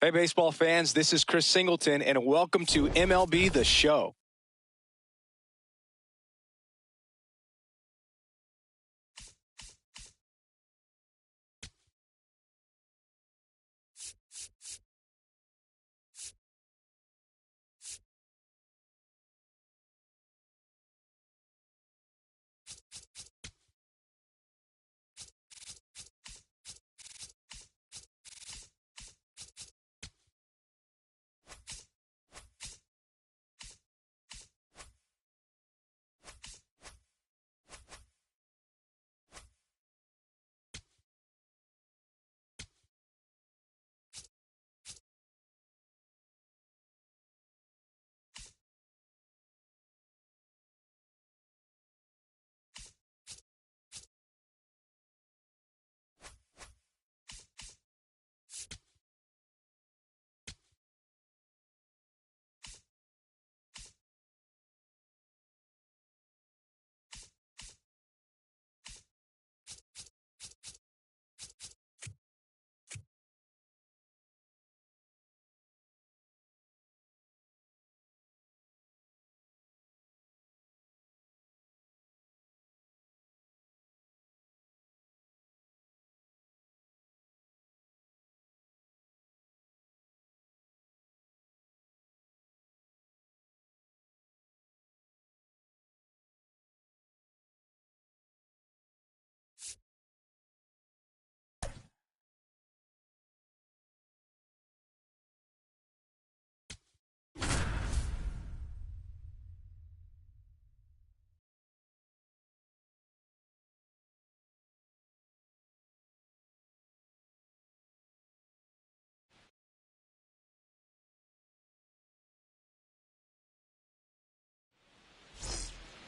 Hey, baseball fans, this is Chris Singleton, and welcome to MLB The Show.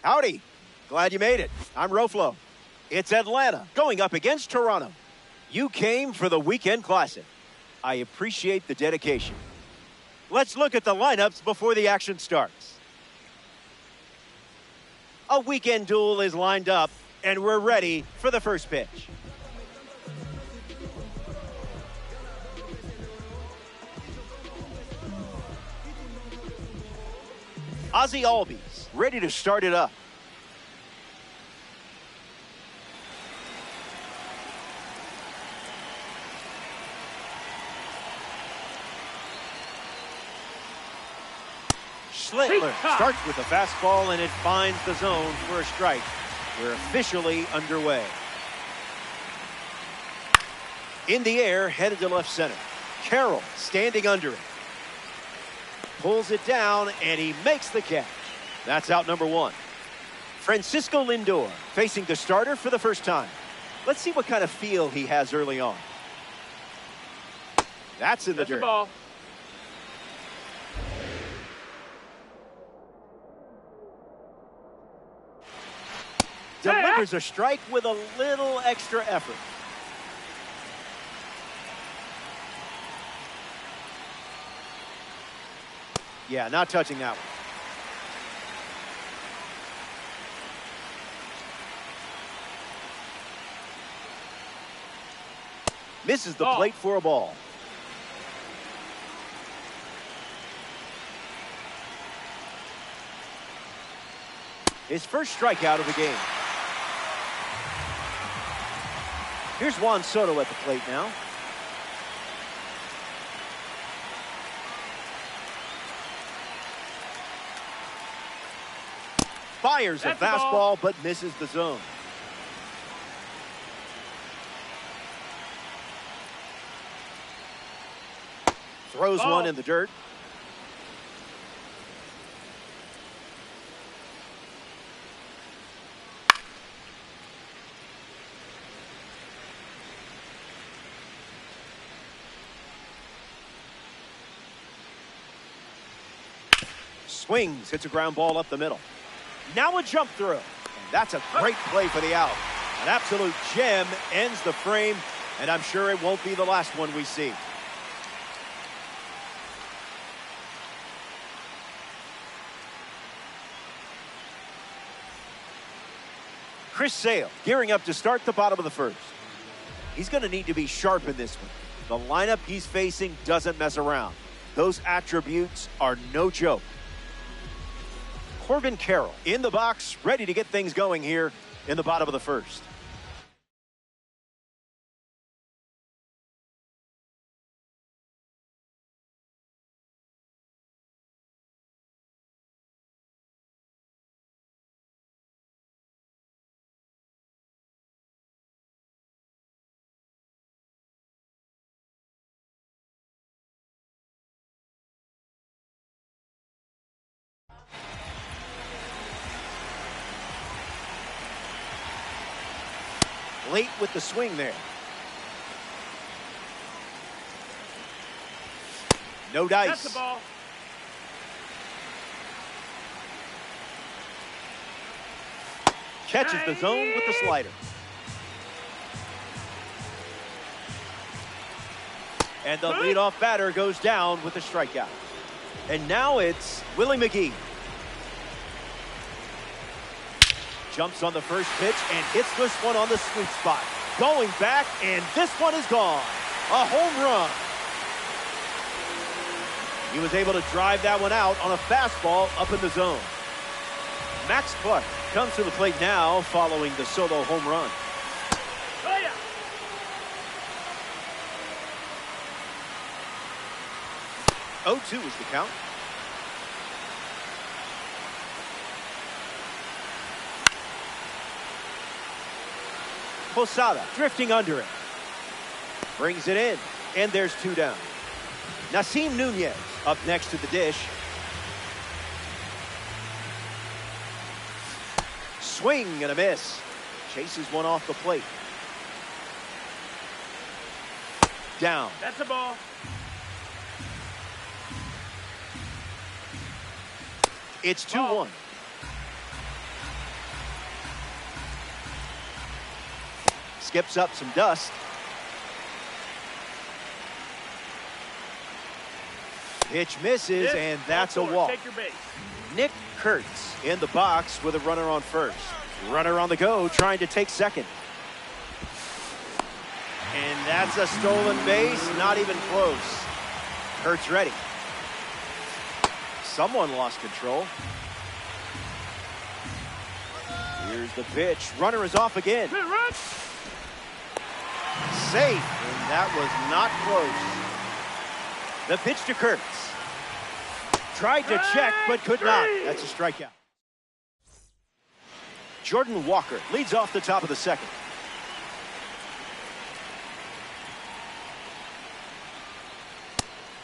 Howdy. Glad you made it. I'm Roflo. It's Atlanta going up against Toronto. You came for the weekend classic. I appreciate the dedication. Let's look at the lineups before the action starts. A weekend duel is lined up, and we're ready for the first pitch. Ozzie Albies ready to start it up. Schlittler starts with a fastball, and it finds the zone for a strike. We're officially underway. In the air, headed to left center. Carroll standing under it. Pulls it down, and he makes the catch. That's out number one. Francisco Lindor facing the starter for the first time. Let's see what kind of feel he has early on. That's in the dirt. Ball. Delivers a strike with a little extra effort. Yeah, not touching that one. Misses the plate for a ball. His first strikeout of the game. Here's Juan Soto at the plate now. Fires a fastball, but misses the zone. Throws one in the dirt. Swings, hits a ground ball up the middle. Now a jump through. And that's a great play for the out. An absolute gem ends the frame, and I'm sure it won't be the last one we see. Chris Sale gearing up to start the bottom of the first. He's going to need to be sharp in this one. The lineup he's facing doesn't mess around. Those attributes are no joke. Corbin Carroll in the box, ready to get things going here in the bottom of the first. Late with the swing there. No dice. That's the ball. Catches the zone with the slider. And the leadoff batter goes down with a strikeout. And now it's Willie McGee. Jumps on the first pitch and hits this one on the sweet spot. Going back, and this one is gone. A home run. He was able to drive that one out on a fastball up in the zone. Max Clark comes to the plate now following the solo home run. Oh, yeah. 0-2 is the count. Posada drifting under it. Brings it in, and there's 2 down. Nasim Nunez up next to the dish. Swing and a miss. Chases one off the plate. Down. That's the ball. It's 2-1. Skips up some dust. Pitch misses, and that's a walk. Take your base. Nick Kurtz in the box with a runner on first. Runner on the go, trying to take second. And that's a stolen base, not even close. Kurtz ready. Someone lost control. Here's the pitch. Runner is off again. Run. Safe, and that was not close. The pitch to Kurtz. Tried to check, but could not. That's a strikeout. Jordan Walker leads off the top of the second.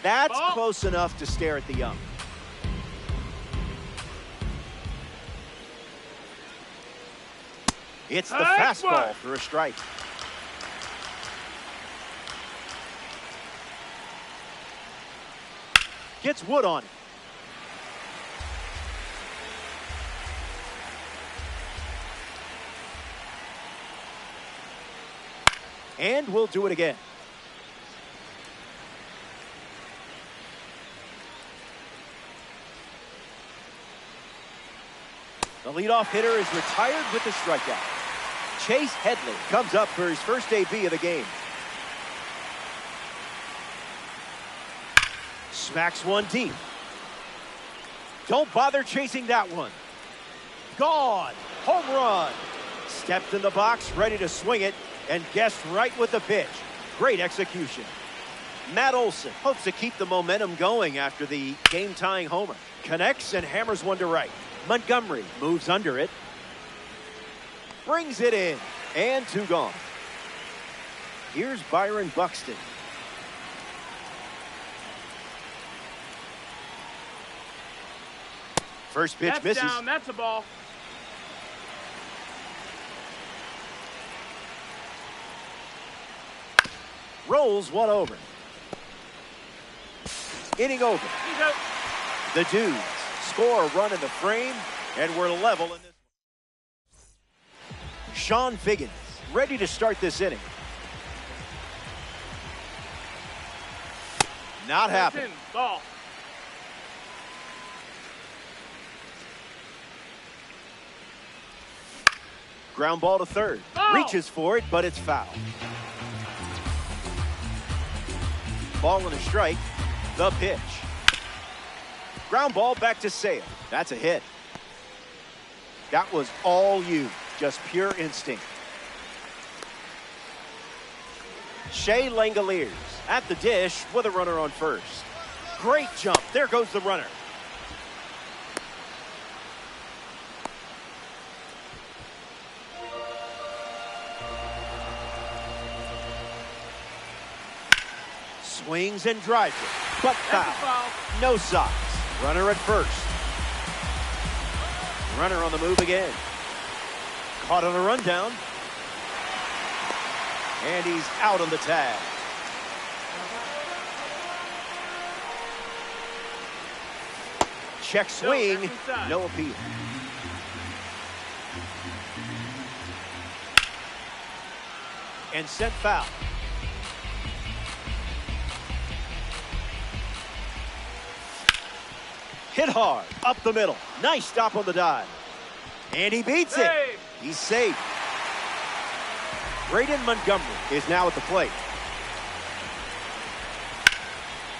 That's close enough to stare at the young. It's the fastball for a strike. Gets Wood on it. And we'll do it again. The leadoff hitter is retired with the strikeout. Chase Headley comes up for his first AB of the game. Smacks one deep. Don't bother chasing that one. Gone. Home run. Stepped in the box, ready to swing it, and guessed right with the pitch. Great execution. Matt Olson hopes to keep the momentum going after the game-tying homer. Connects and hammers one to right. Montgomery moves under it. Brings it in. And 2 gone. Here's Byron Buxton. First pitch misses. Down. That's a ball. Rolls one over. Inning over. He's out. The Dudes score a run in the frame, and we're level in this one. Sean Figgins ready to start this inning. Not happening. Ball. Ground ball to third. Ball. Reaches for it, but it's foul. Ball and a strike. The pitch. Ground ball back to Sale. That's a hit. That was all you. Just pure instinct. Shea Langoliers at the dish with a runner on first. Great jump. There goes the runner. Swings and drives it, but foul. No socks. Runner at first. Runner on the move again. Caught on a rundown. And he's out on the tag. Check swing. No appeal. And sent foul. Hit hard, up the middle. Nice stop on the dive. And he beats it. He's safe. Braden Montgomery is now at the plate.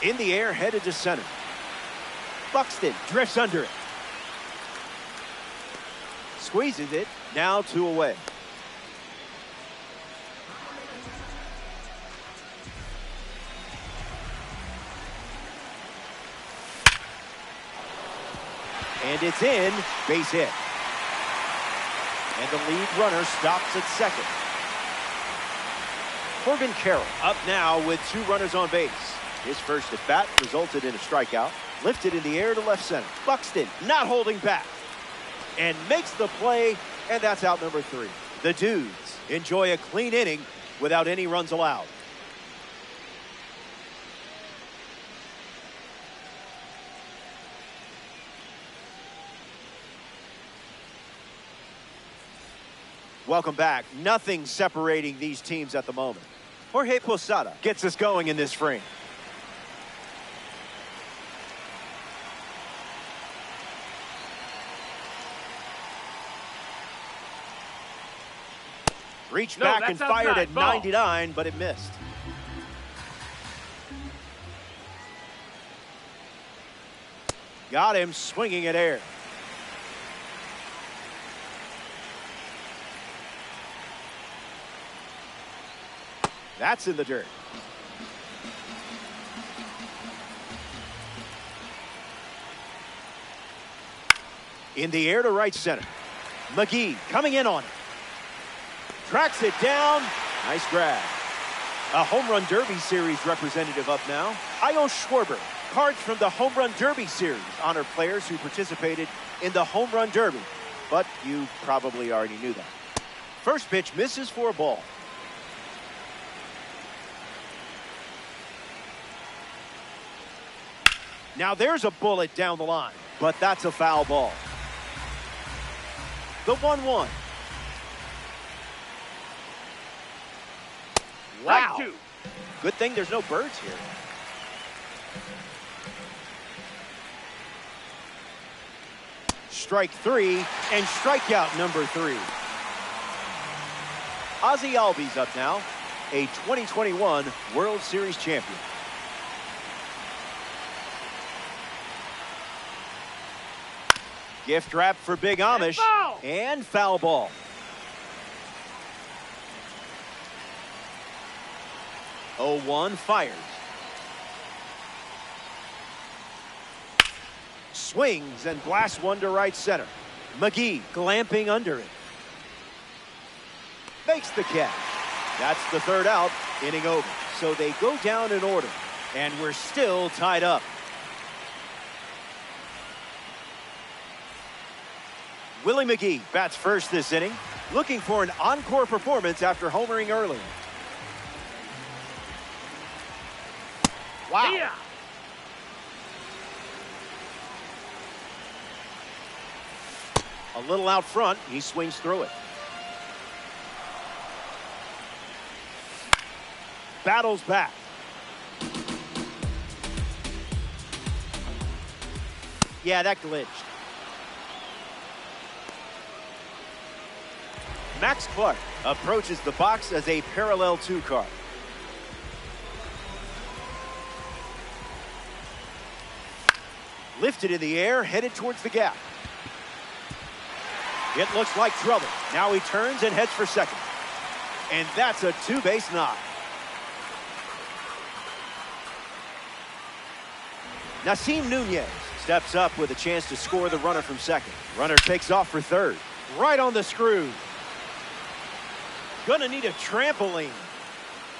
In the air, headed to center. Buxton drifts under it. Squeezes it, now 2 away. And it's in, base hit. And the lead runner stops at second. Corbin Carroll up now with 2 runners on base. His first at bat resulted in a strikeout. Lifted in the air to left center. Buxton not holding back. And makes the play, and that's out number 3. The Dudes enjoy a clean inning without any runs allowed. Welcome back. Nothing separating these teams at the moment. Jorge Posada gets us going in this frame. Reached back and fired at 99, but it missed. Got him swinging at air. That's in the dirt. In the air to right center. McGee coming in on it. Tracks it down. Nice grab. A home run derby series representative up now. Io Schwarber. Cards from the home run derby series honor players who participated in the home run derby. But you probably already knew that. First pitch misses for a ball. Now there's a bullet down the line, but that's a foul ball. The 1-1. Wow. Good thing there's no birds here. Strike 3 and strikeout number 3. Ozzie Albies up now, a 2021 World Series champion. Gift wrap for Big Amish and foul ball. Oh, 1 fires. Swings and blasts one to right center. McGee glamping under it. Makes the catch. That's the 3rd out, inning over. So they go down in order, and we're still tied up. Willie McGee bats first this inning, looking for an encore performance after homering early. Wow. Yeah. A little out front, he swings through it. Battles back. Yeah, that glitched. Max Clark approaches the box as a parallel 2 card. Lifted in the air, headed towards the gap. It looks like trouble. Now he turns and heads for second. And that's a two-base knock. Nasim Nunez steps up with a chance to score the runner from second. Runner takes off for third. Right on the screw. Gonna need a trampoline.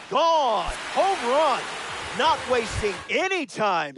Gone. Home run. Not wasting any time.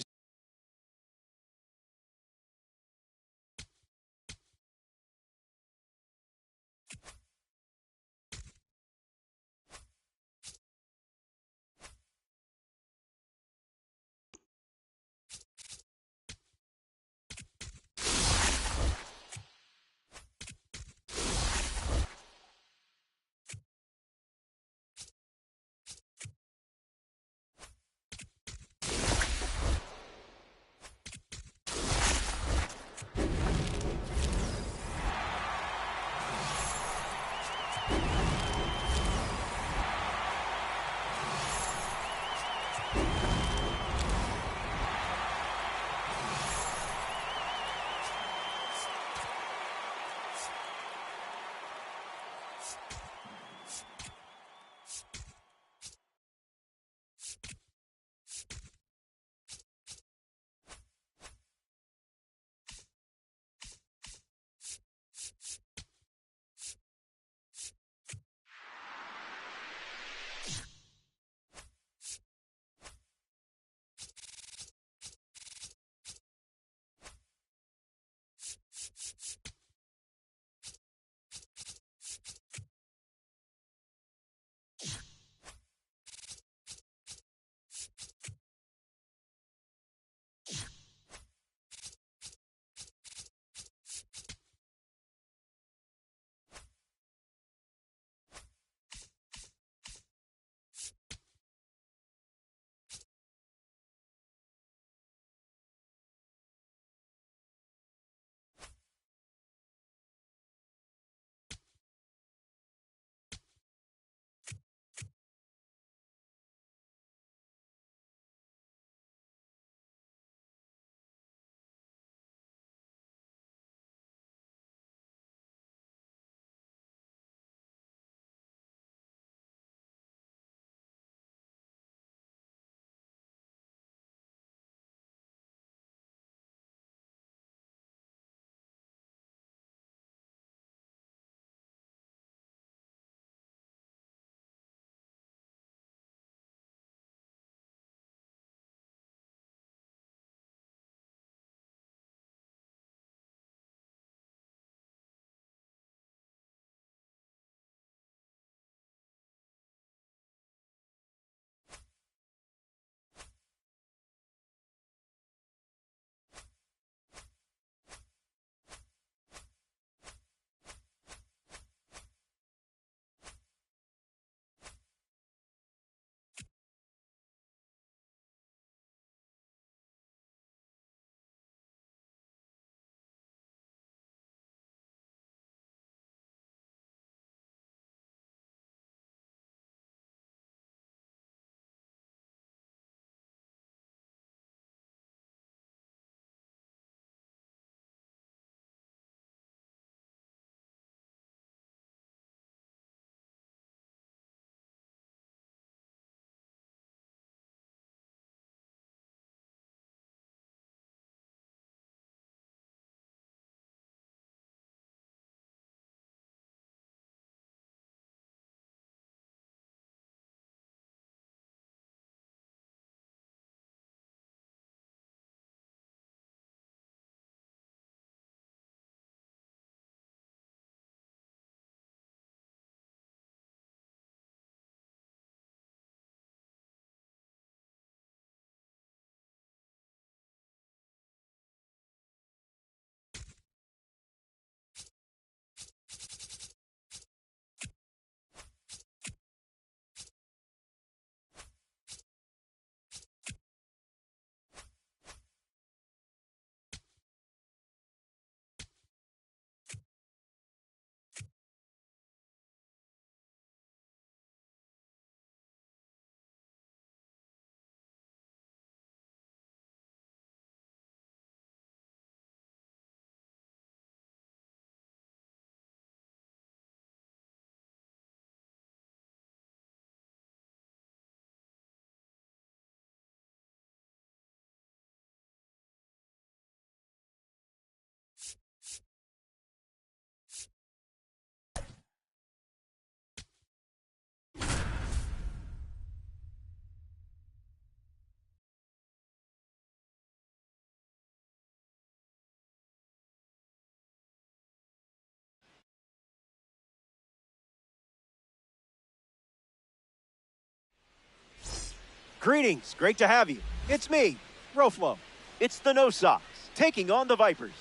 Greetings, great to have you. It's me, Roflo. It's the No Sox taking on the Vipers.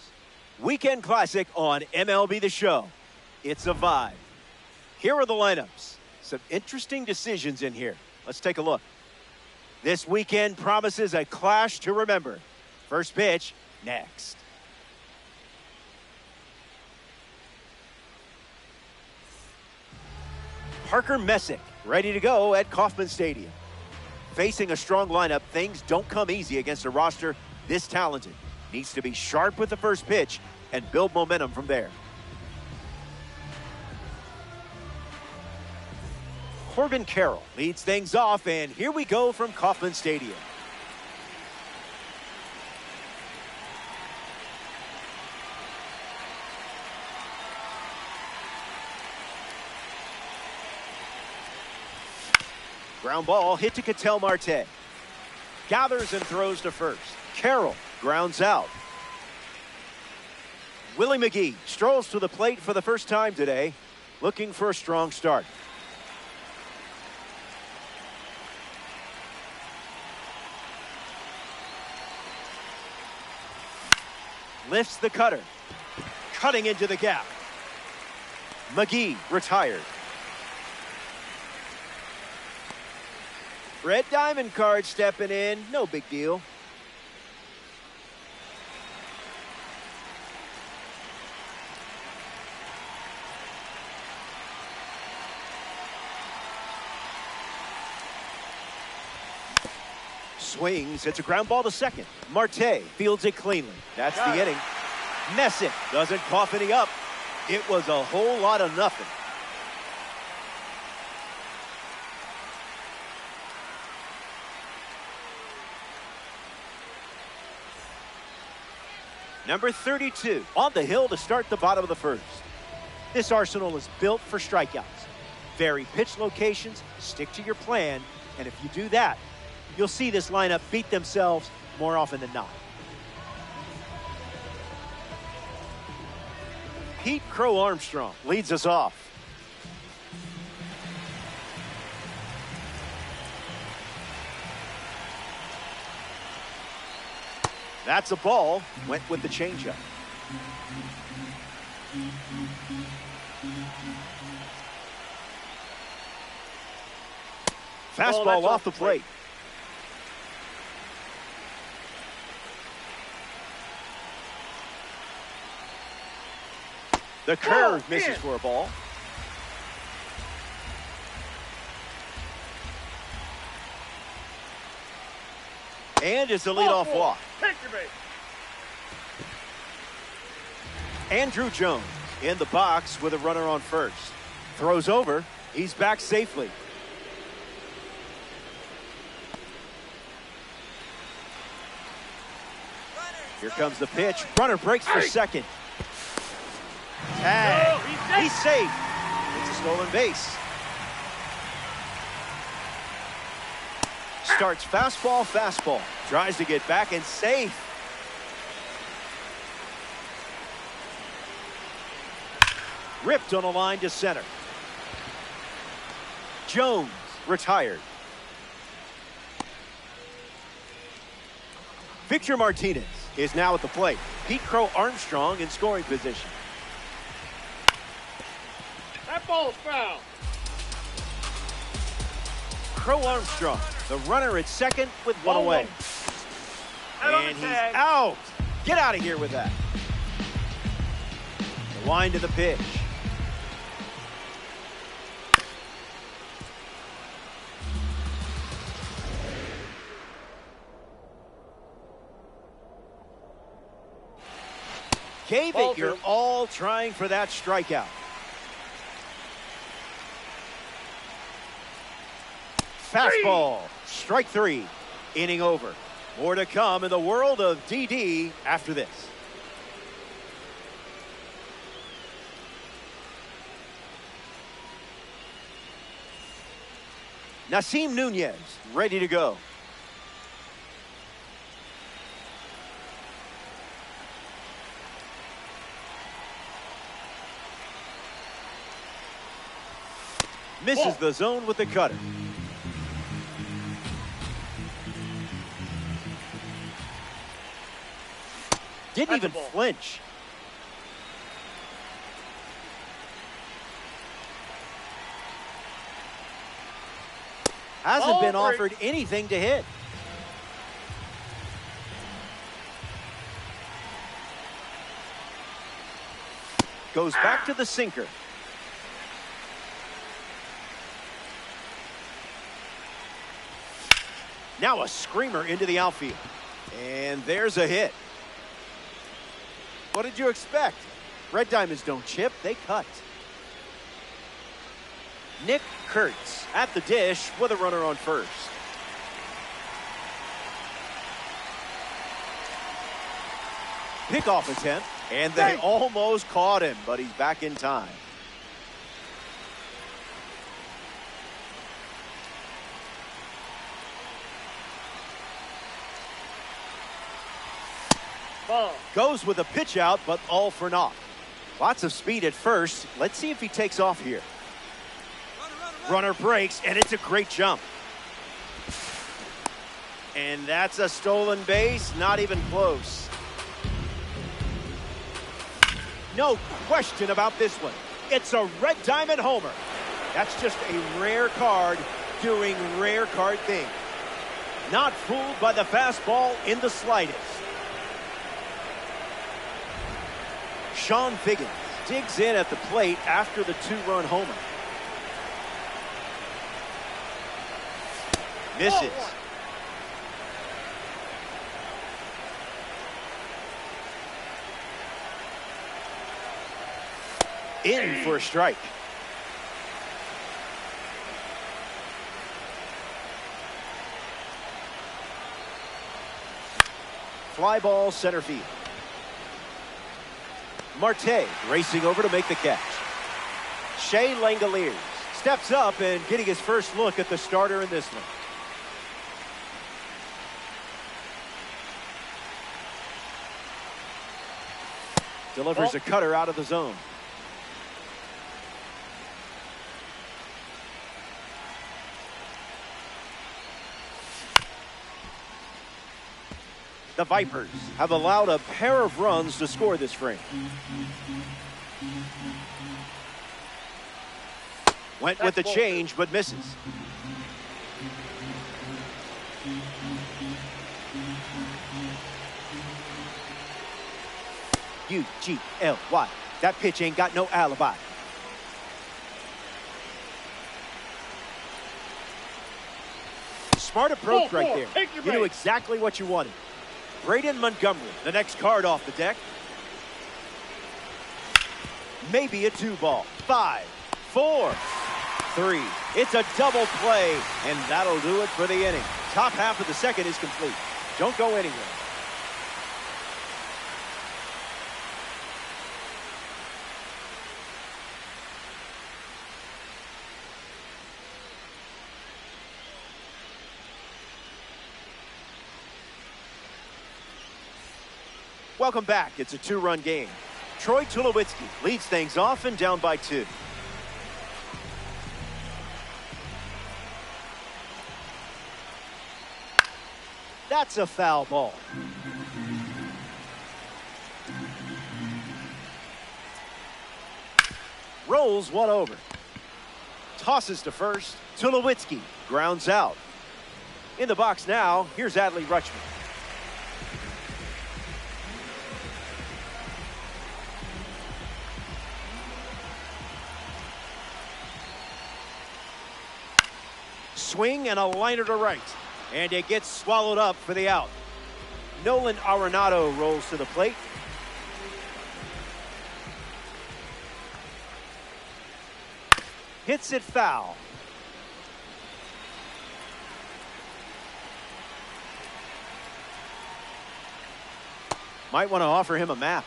Weekend Classic on MLB The Show. It's a vibe. Here are the lineups. Some interesting decisions in here. Let's take a look. This weekend promises a clash to remember. First pitch, next. Parker Messick, ready to go at Kauffman Stadium. Facing a strong lineup, things don't come easy against a roster this talented. Needs to be sharp with the first pitch and build momentum from there. Corbin Carroll leads things off, and here we go from Kauffman Stadium. Ground ball hit to Ketel Marte. Gathers and throws to first. Carroll grounds out. Willie McGee strolls to the plate for the first time today, looking for a strong start. Lifts the cutter. Cutting into the gap. McGee retired. Red Diamond card stepping in. No big deal. Swings. It's a ground ball to second. Marte fields it cleanly. That's the inning. Messick doesn't cough any up. It was a whole lot of nothing. Number 32 on the hill to start the bottom of the first. This arsenal is built for strikeouts. Vary pitch locations, stick to your plan, and if you do that, you'll see this lineup beat themselves more often than not. Pete Crow Armstrong leads us off. That's a ball. Went with the changeup. Fastball off the plate. The curve misses for a ball. And it's a leadoff walk. Andrew Jones in the box with a runner on first. Throws over. He's back safely. Here comes the pitch. Runner breaks for second. Tag. He's safe. It's a stolen base. Starts fastball. Tries to get back and safe. Ripped on a line to center. Jones retired. Victor Martinez is now at the plate. Pete Crow Armstrong in scoring position. That ball's foul. Crow Armstrong, the runner at second with one away. And he's out. Get out of here with that. The line to the pitch. Gave it your all trying for that strikeout. Fastball, strike three, inning over. More to come in the world of DD after this. Nasim Nunez, ready to go. Misses the zone with the cutter. Didn't That's even a ball. flinch. Hasn't Ball been three. offered anything to hit. Goes back to the sinker. Now a screamer into the outfield. And there's a hit. What did you expect? Red Diamonds don't chip, they cut. Nick Kurtz at the dish with a runner on first. Pickoff attempt, and they almost caught him, but he's back in time. Ball. Goes with a pitch out, but all for naught. Lots of speed at first. Let's see if he takes off here. Runner breaks, and it's a great jump. And that's a stolen base, not even close. No question about this one. It's a Red Diamond homer. That's just a rare card doing rare card things. Not fooled by the fastball in the slightest. Sean Figgins digs in at the plate after the two-run homer. Misses. In for a strike. Fly ball center field. Marte racing over to make the catch. Shea Langoliers steps up and getting his first look at the starter in this one. Delivers a cutter out of the zone. The Vipers have allowed a pair of runs to score this frame. Went with the change, but misses. U-G-L-Y. That pitch ain't got no alibi. Smart approach right there. You knew exactly what you wanted. Braden Montgomery, the next card off the deck. Maybe a 2-ball. 5, 4, 3. It's a double play, and that'll do it for the inning. Top half of the second is complete. Don't go anywhere. Welcome back. It's a 2-run game. Troy Tulowitzki leads things off and down by 2. That's a foul ball. Rolls one over. Tosses to first. Tulowitzki grounds out. In the box now, here's Adley Rutschman. Swing and a liner to right. And it gets swallowed up for the out. Nolan Arenado rolls to the plate. Hits it foul. Might want to offer him a map.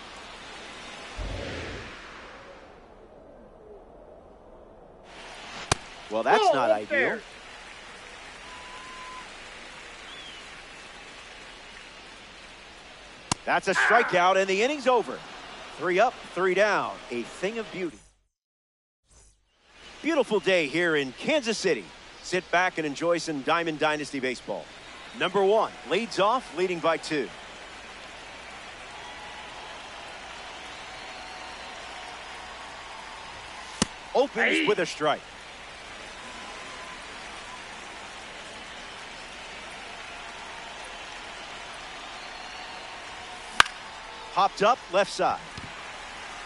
Well, that's not ideal. There. That's a strikeout, and the inning's over. 3 up, 3 down. A thing of beauty. Beautiful day here in Kansas City. Sit back and enjoy some Diamond Dynasty baseball. Number 1 leads off, leading by 2. Opens with a strike. Popped up left side.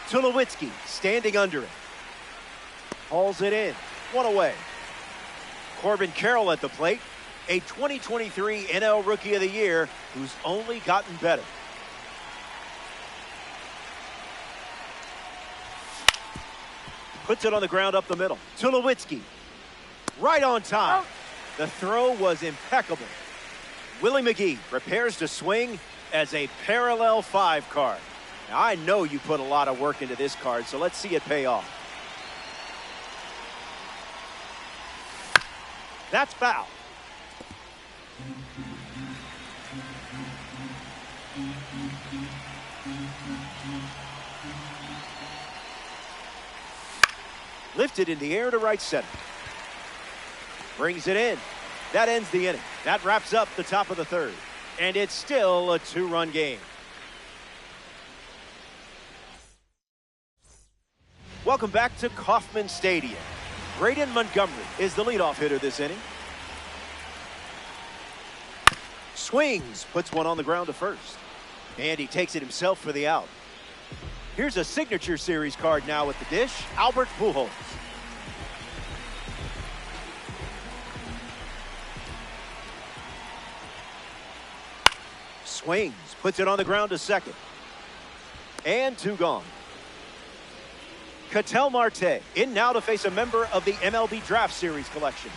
Tulowitzki standing under it. Hauls it in. One away. Corbin Carroll at the plate. A 2023 NL Rookie of the Year who's only gotten better. Puts it on the ground up the middle. Tulowitzki. Right on time. The throw was impeccable. Willie McGee prepares to swing as a parallel 5 card. Now, I know you put a lot of work into this card, so let's see it pay off. That's foul. Lifted in the air to right center. Brings it in. That ends the inning. That wraps up the top of the third. And it's still a 2-run game. Welcome back to Kauffman Stadium. Braden Montgomery is the leadoff hitter this inning. Swings, puts one on the ground to first. And he takes it himself for the out. Here's a signature series card now at the dish, Albert Pujols. Swings, puts it on the ground to second. And 2 gone. Ketel Marte in now to face a member of the MLB Draft Series collection.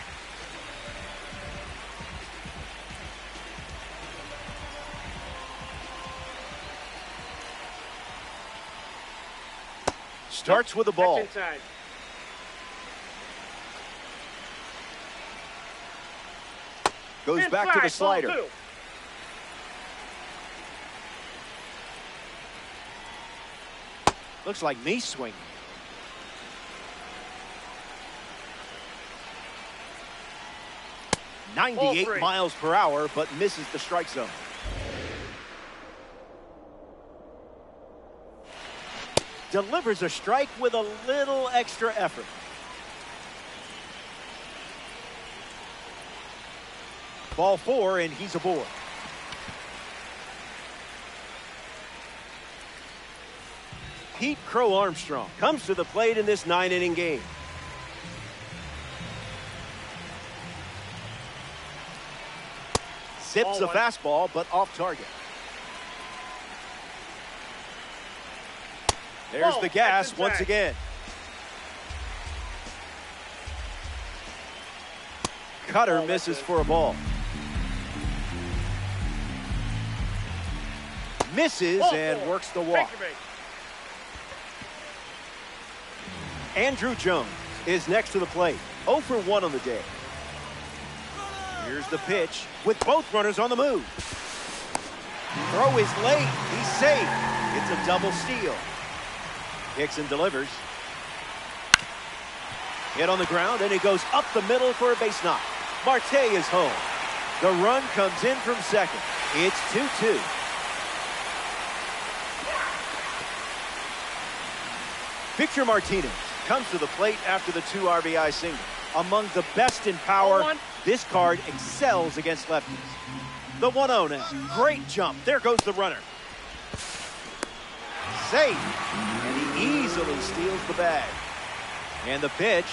Starts with the ball. Goes back to the slider. Looks like me swinging. .98 miles per hour, but misses the strike zone. Delivers a strike with a little extra effort. Ball 4, and he's aboard. Pete Crow Armstrong comes to the plate in this 9-inning game. Sips a fastball, but off target. There's the gas once again. Cutter misses for a ball. Misses and works the walk. Andrew Jones is next to the plate. 0 for 1 on the day. Here's the pitch with both runners on the move. Throw is late. He's safe. It's a double steal. Hicks and delivers. Hit on the ground, and it goes up the middle for a base knock. Marte is home. The run comes in from second. It's 2-2. Victor Martinez comes to the plate after the 2 RBI single. Among the best in power, this card excels against lefties. The 1-0 now. Great jump. There goes the runner. Safe. And he easily steals the bag. And the pitch.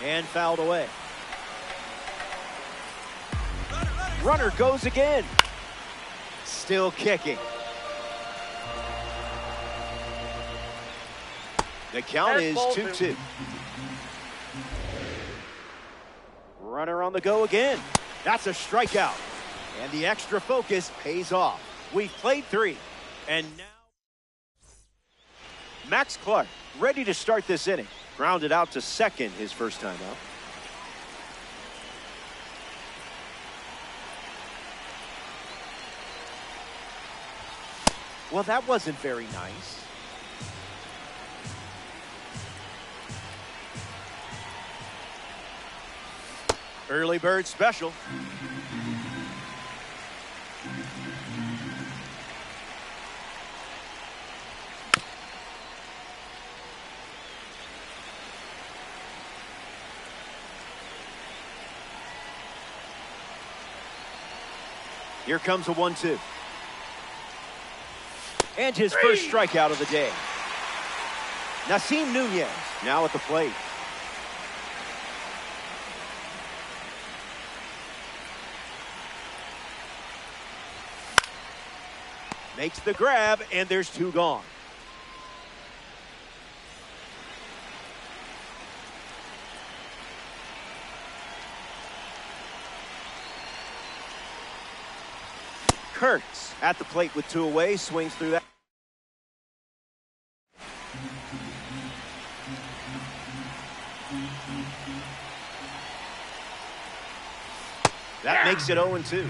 And fouled away. Runner goes again. Still kicking. The count is 2-2. Runner on the go again. That's a strikeout. And the extra focus pays off. We've played 3. And now Max Clark ready to start this inning. Grounded out to second his first time out. Well, that wasn't very nice. Early bird special. Here comes a 1-2. And his first strikeout of the day. Nasim Nunez now at the plate. Makes the grab, and there's 2 gone. Kurtz at the plate with 2 away, swings through that. That makes it 0-2.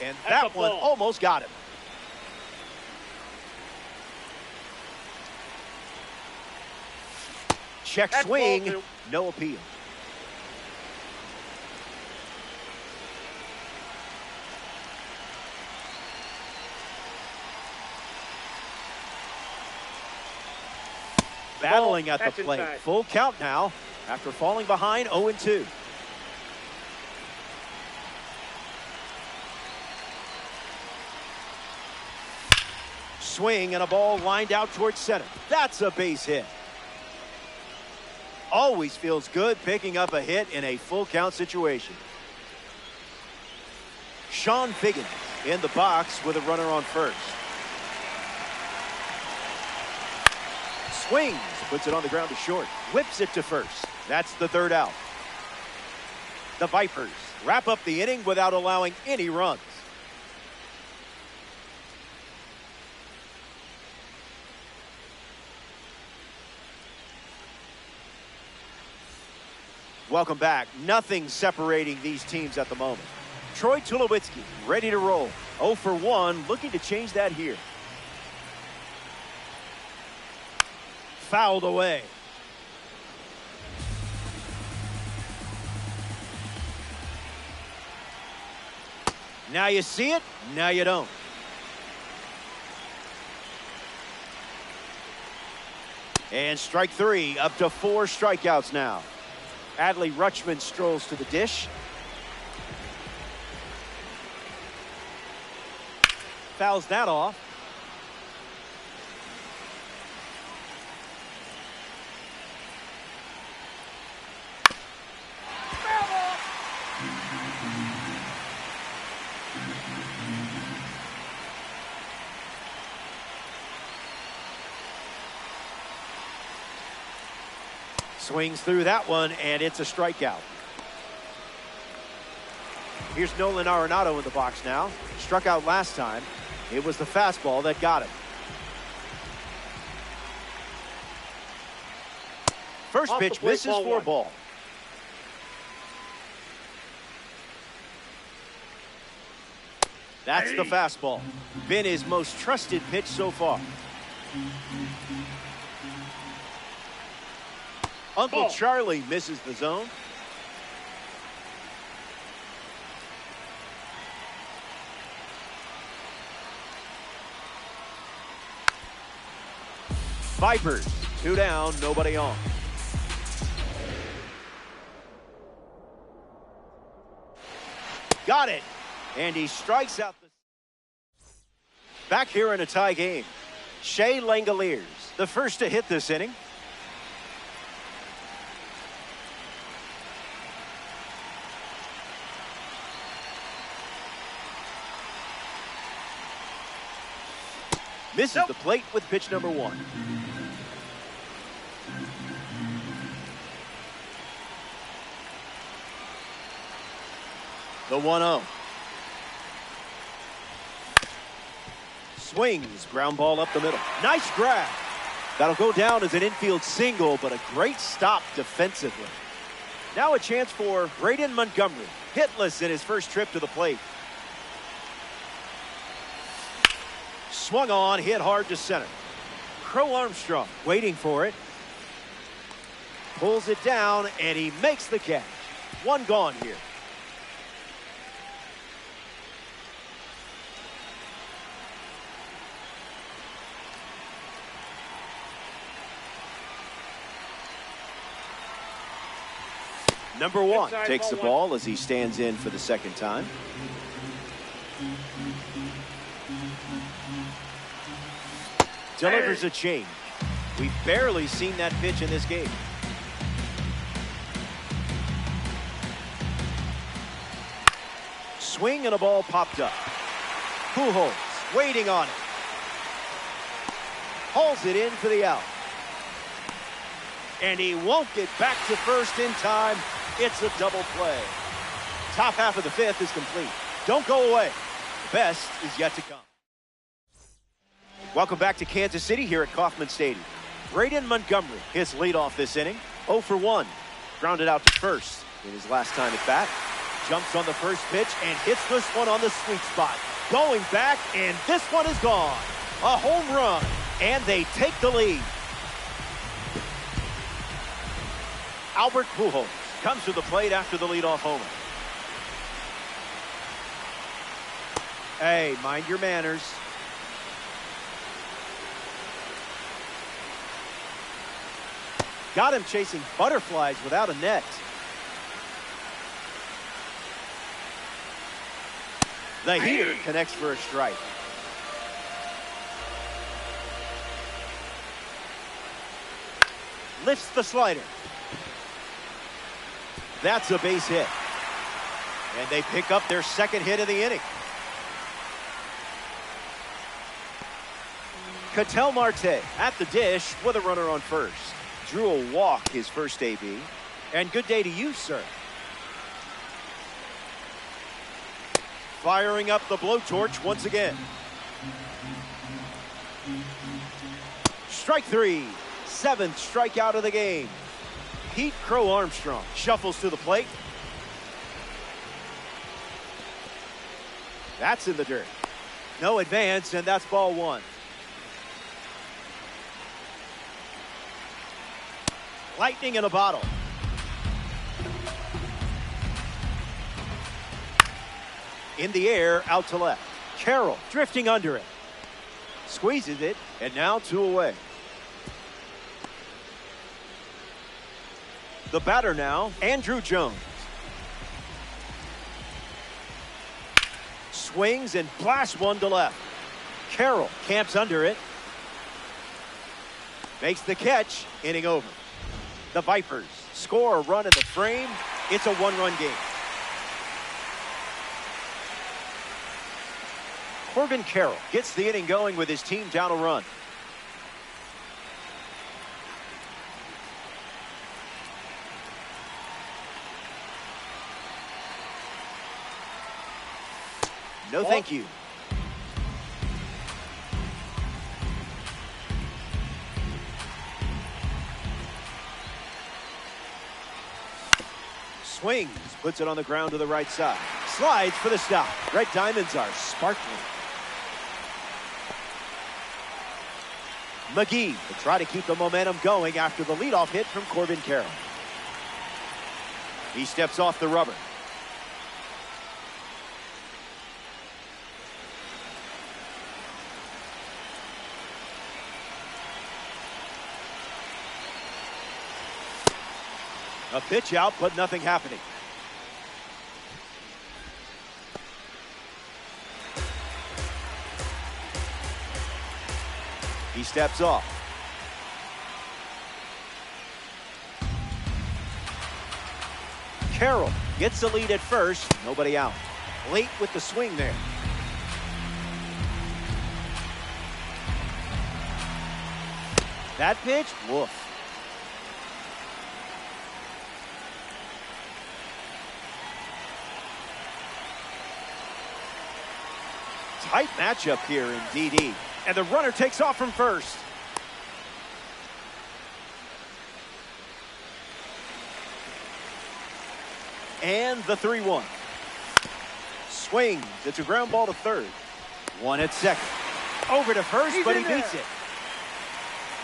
And that one almost got him. Check swing, no appeal. Battling at the plate. Full count now after falling behind 0-2. Swing and a ball lined out towards center. That's a base hit. Always feels good picking up a hit in a full count situation. Sean Figgins in the box with a runner on first. Swings, puts it on the ground to short, whips it to first. That's the 3rd out. The Vipers wrap up the inning without allowing any runs. Welcome back. Nothing separating these teams at the moment. Troy Tulowitzki ready to roll. 0 for 1, looking to change that here. Fouled away. Now you see it, now you don't. And strike 3, up to 4 strikeouts now. Adley Rutschman strolls to the dish. Fouls that off. Swings through that one, and it's a strikeout. Here's Nolan Arenado in the box now. Struck out last time. It was the fastball that got him. First pitch misses for a ball. That's the fastball. Been his most trusted pitch so far. Uncle Charlie misses the zone. Vipers, 2 down, nobody on. Got it. And he strikes out. Back here in a tie game. Shea Langoliers, the first to hit this inning. Misses the plate with pitch number 1. The 1-0. Swings, ground ball up the middle. Nice grab. That'll go down as an infield single, but a great stop defensively. Now a chance for Braden Montgomery, hitless in his first trip to the plate. Swung on, hit hard to center. Crow Armstrong waiting for it. Pulls it down, and he makes the catch. 1 gone here. Number 1 Inside, takes the ball ball as he stands in for the second time. Delivers a change. We've barely seen that pitch in this game. Swing and a ball popped up. Pujols waiting on it. Hauls it in for the out. And he won't get back to first in time. It's a double play. Top half of the fifth is complete. Don't go away. The best is yet to come. Welcome back to Kansas City here at Kauffman Stadium. Braden Montgomery, his leadoff this inning, 0 for 1. Grounded out to first in his last time at bat. Jumps on the first pitch and hits this one on the sweet spot. Going back, and this one is gone. A home run, and they take the lead. Albert Pujols comes to the plate after the leadoff homer. Hey, mind your manners. Got him chasing butterflies without a net. The heater connects for a strike. Lifts the slider. That's a base hit. And they pick up their second hit of the inning. Ketel Marte at the dish with a runner on first. Drew a walk his first AB. And good day to you, sir. Firing up the blowtorch once again. Strike 3. 7th strikeout of the game. Pete Crow Armstrong shuffles to the plate. That's in the dirt. No advance, and that's ball 1. Lightning in a bottle. In the air, out to left. Carroll drifting under it. Squeezes it, and now 2 away. The batter now, Andrew Jones. Swings and blasts one to left. Carroll camps under it. Makes the catch, inning over. The Vipers score a run in the frame. It's a 1-run game. Corbin Carroll gets the inning going with his team down a run. No, thank you. Swings, puts it on the ground to the right side. Slides for the stop. Red Diamonds are sparkling. McGee to try to keep the momentum going after the leadoff hit from Corbin Carroll. He steps off the rubber. A pitch out, but nothing happening. He steps off. Carroll gets the lead at first. Nobody out. Late with the swing there. That pitch, woof. Tight matchup here in DD. And the runner takes off from first. And the 3-1. Swings. It's a ground ball to third. One at second. Over to first, but he beats it.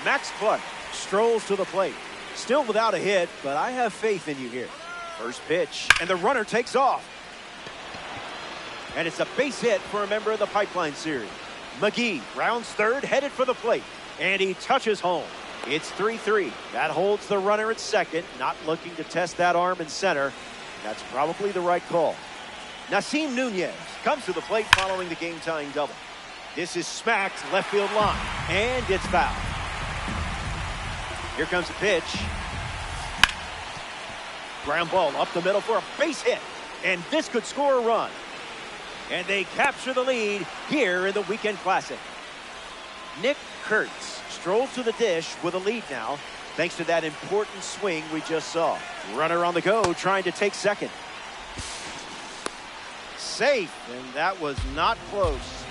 Max Clark strolls to the plate. Still without a hit, but I have faith in you here. First pitch, and the runner takes off. And it's a base hit for a member of the Pipeline Series. McGee rounds third, headed for the plate. And he touches home. It's 3-3. That holds the runner at second, not looking to test that arm in center. That's probably the right call. Nasim Nunez comes to the plate following the game-tying double. This is smacked left field line, and it's foul. Here comes a pitch. Ground ball up the middle for a base hit, and this could score a run. And they capture the lead here in the Weekend Classic. Nick Kurtz strolls to the dish with a lead now, thanks to that important swing we just saw. Runner on the go, trying to take second. Safe, and that was not close.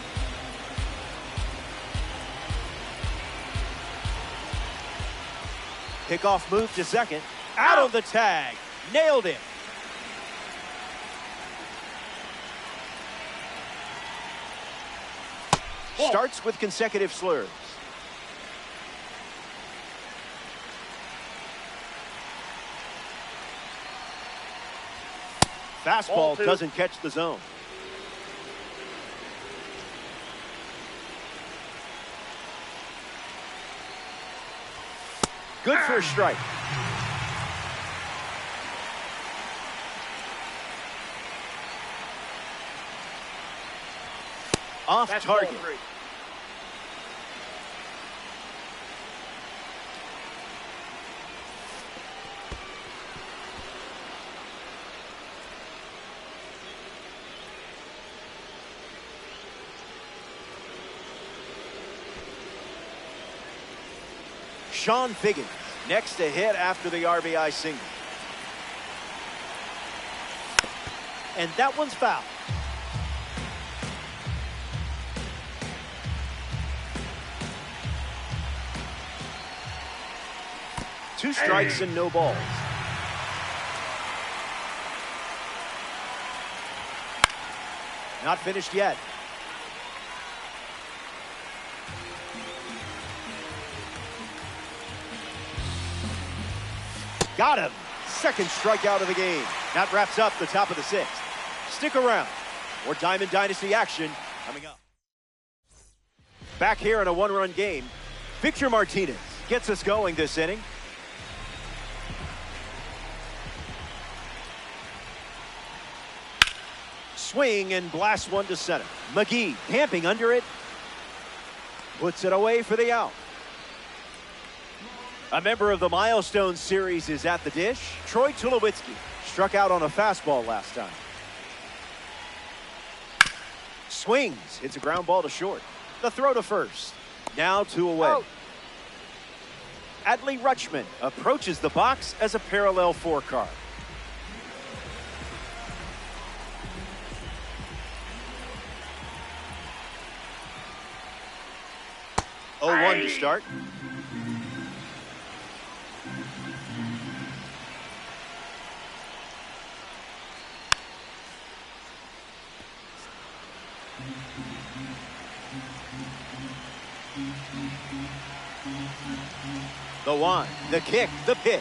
Pickoff move to second. Out of the tag. Nailed it. Starts with consecutive slurs. Fastball doesn't catch the zone. Good for a strike. Off target. Sean Figgins next to hit after the RBI single. And that one's foul. Two strikes and no balls. Not finished yet. Got him. Second strikeout of the game. That wraps up the top of the sixth. Stick around. More Diamond Dynasty action coming up. Back here in a one-run game, Victor Martinez gets us going this inning. Swing and blast one to center. McGee camping under it. Puts it away for the out. A member of the Milestone Series is at the dish. Troy Tulowitzki struck out on a fastball last time. Swings, hits a ground ball to short. The throw to first. Now 2 away. Oh. Adley Rutschman approaches the box as a parallel 4 car. Oh, 1 to start. The 1, the kick, the pitch.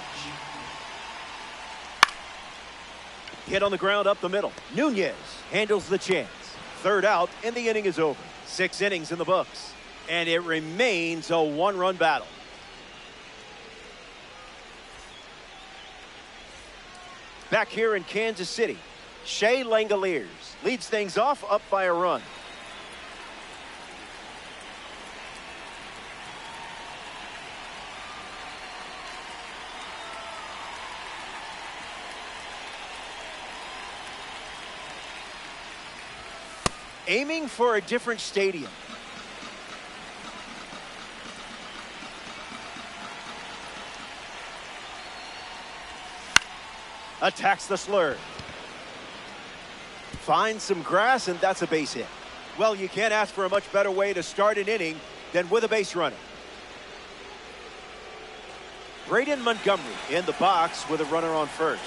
Hit on the ground up the middle. Nunez handles the chance. Third out, and the inning is over. 6 innings in the books, and it remains a 1-run battle. Back here in Kansas City, Shea Langoliers leads things off up by a run. Aiming for a different stadium. Attacks the slur. Finds some grass, and that's a base hit. Well, you can't ask for a much better way to start an inning than with a base runner. Braden Montgomery in the box with a runner on first.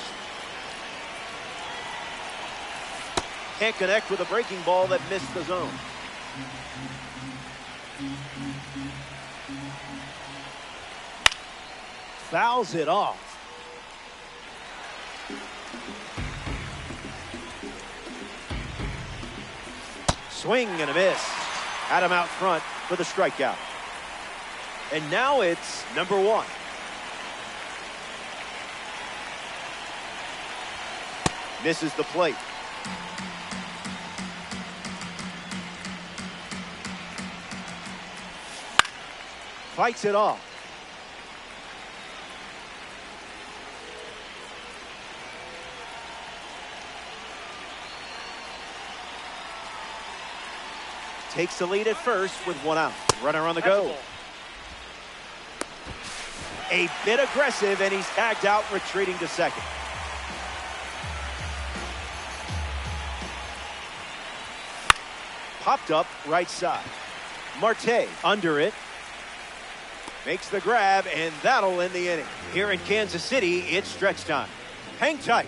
Can't connect with a breaking ball that missed the zone. Fouls it off. Swing and a miss. Had him out front for the strikeout. And now it's number 1. Misses the plate. Fights it off. Takes the lead at first with 1 out. Runner on the go. A bit aggressive, and he's tagged out, retreating to second. Popped up right side. Marte under it. Makes the grab, and that'll end the inning. Here in Kansas City, it's stretch time. Hang tight.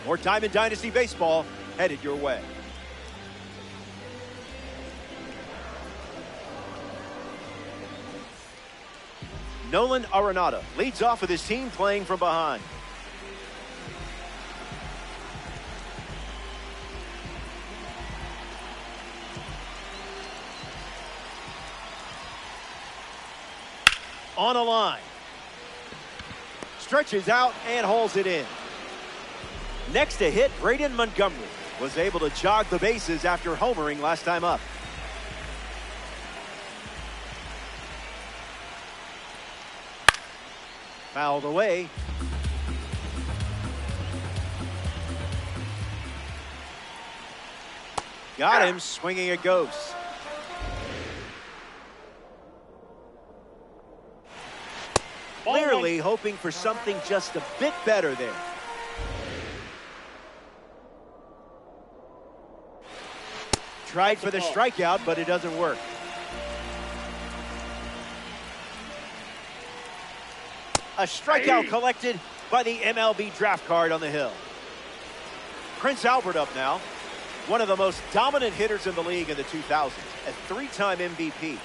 More time in Dynasty Baseball headed your way. Nolan Arenado leads off with his team playing from behind. On a line. Stretches out and holds it in. Next to hit, Braden Montgomery was able to jog the bases after homering last time up. Fouled away. Got him swinging a ghost. Clearly hoping for something just a bit better there. Tried for the strikeout, but it doesn't work. A strikeout collected by the MLB draft card on the hill. Prince Albert up now. One of the most dominant hitters in the league in the 2000s. A 3-time MVP,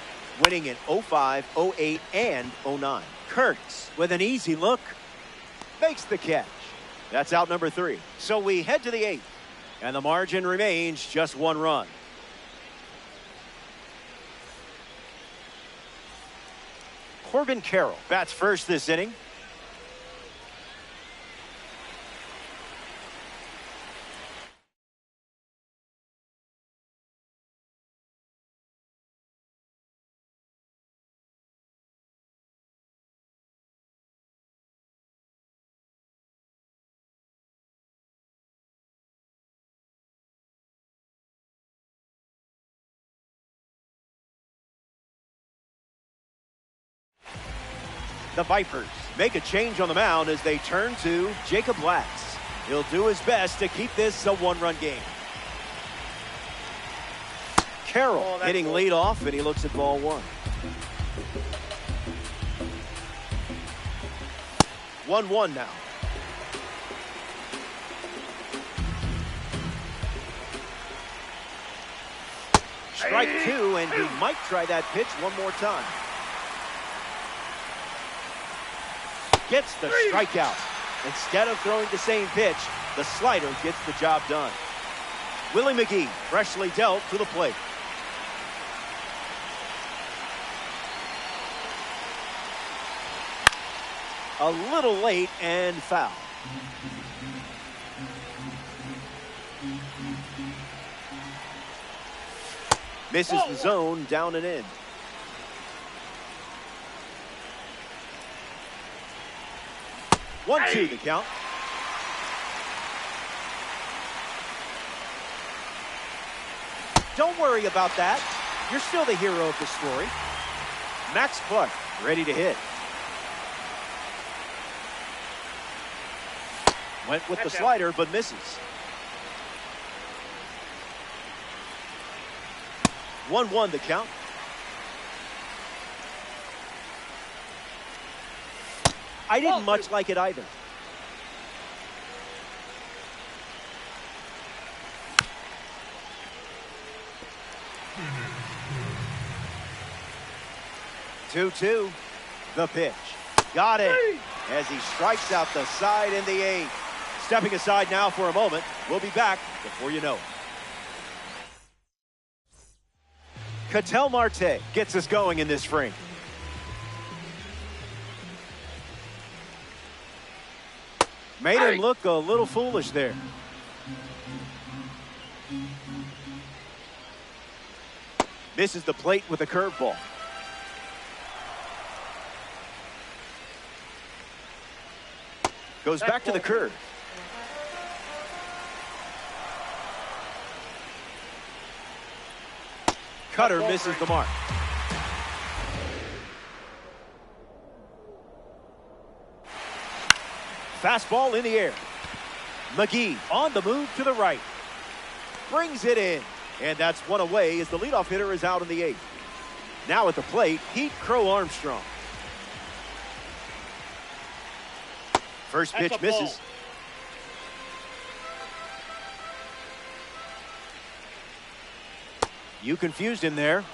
winning in 05, 08, and 09. Kurtz with an easy look. Makes the catch. That's out number 3. So we head to the 8th. And the margin remains just 1 run. Corbin Carroll bats first this inning. The Vipers make a change on the mound as they turn to Jacob Latz. He'll do his best to keep this a 1-run game. Carroll hitting leadoff, and he looks at ball 1. 1-1 now. Strike 2, and he might try that pitch one more time. Gets the strikeout. Instead of throwing the same pitch, the slider gets the job done. Willie McGee freshly dealt to the plate. A little late and foul. Misses the zone, down and in. One, two, the count. Don't worry about that. You're still the hero of the story. Max Clark, ready to hit. Went with the slider, but misses. 1-1 the count. I didn't much like it either. Two, the pitch. Got it as he strikes out the side in the 8th. Stepping aside now for a moment. We'll be back before you know it. Ketel Marte gets us going in this frame. Made him look a little foolish there. Misses the plate with a curveball. Goes back to the curve. Cutter misses the mark. Fastball in the air. McGee on the move to the right. Brings it in. And that's one away as the leadoff hitter is out in the 8th. Now at the plate, Pete Crow Armstrong. First pitch misses. You confused him there.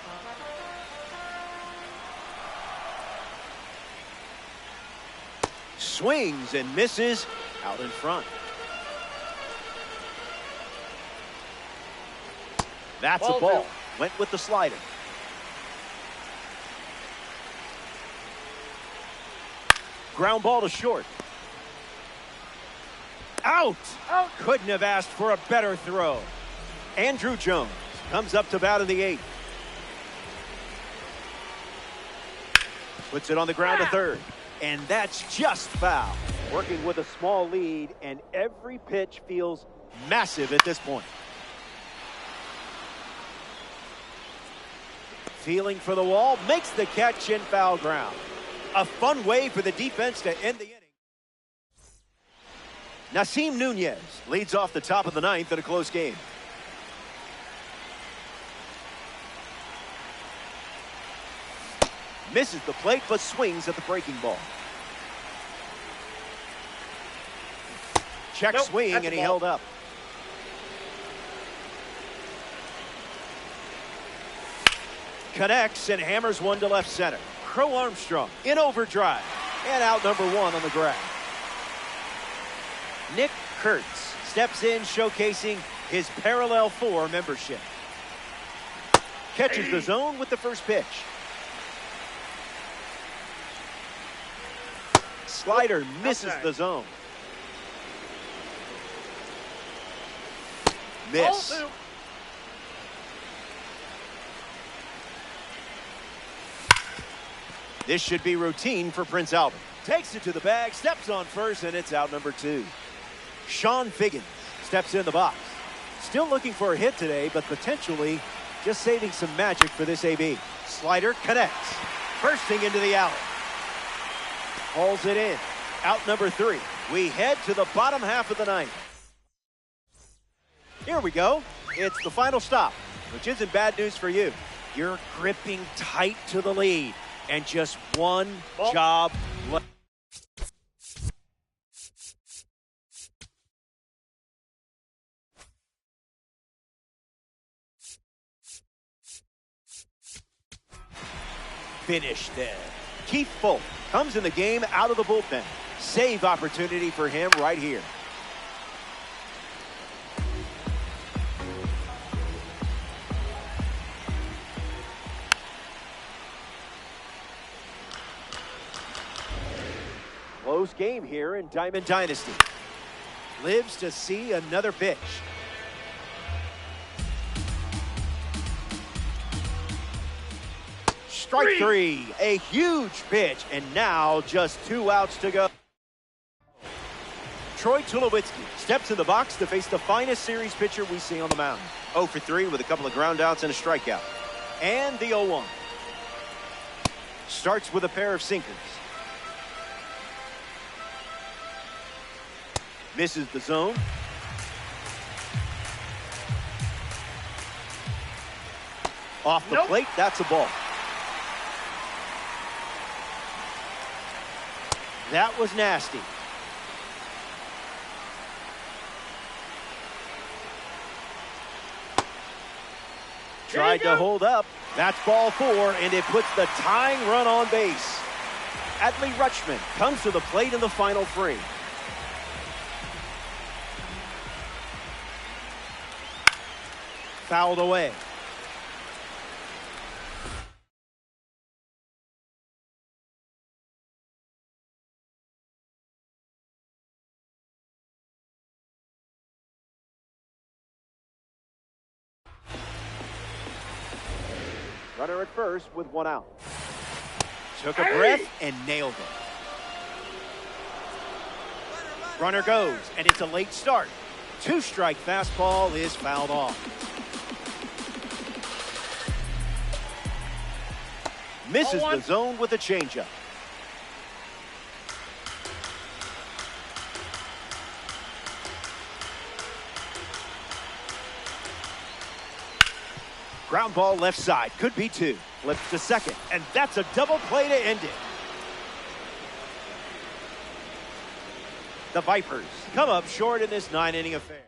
Swings and misses out in front. That's a ball. Went with the slider. Ground ball to short. Out! Couldn't have asked for a better throw. Andrew Jones comes up to bat in the 8th. Puts it on the ground to third. And that's just foul. Working with a small lead, and every pitch feels massive at this point. Feeling for the wall, makes the catch in foul ground. A fun way for the defense to end the inning. Nasim Nunez leads off the top of the 9th in a close game. Misses the plate, but swings at the breaking ball. Check swing, and he held up. Connects and hammers one to left center. Crow Armstrong in overdrive. And out number 1 on the ground. Nick Kurtz steps in, showcasing his Parallel 4 membership. Catches the zone with the first pitch. Slider misses the zone. Miss. This should be routine for Prince Albert. Takes it to the bag, steps on first, and it's out number 2. Sean Figgins steps in the box. Still looking for a hit today, but potentially just saving some magic for this AB. Slider connects. Bursting into the alley. Hauls it in. Out number 3. We head to the bottom half of the 9th. Here we go. It's the final stop, which isn't bad news for you. You're gripping tight to the lead. And just one job left. Finished there. Keith Folk comes in the game out of the bullpen. Save opportunity for him right here. Close game here in Diamond Dynasty. Lives to see another pitch. Strike 3, a huge pitch, and now just 2 outs to go. Troy Tulowitzki steps in the box to face the finest series pitcher we see on the mound. 0 for 3 with a couple of ground outs and a strikeout. And the 0-1. Starts with a pair of sinkers. Misses the zone. Off the plate, that's a ball. That was nasty. Tried to hold up. That's ball 4, and it puts the tying run on base. Adley Rutschman comes to the plate in the final 3. Fouled away. Runner at first with one out. Took a breath and nailed it. Runner goes, and it's a late start. Two-strike fastball is fouled off. Misses the zone with a changeup. Ground ball left side. Could be two. Flips to second. And that's a double play to end it. The Vipers come up short in this 9-inning affair.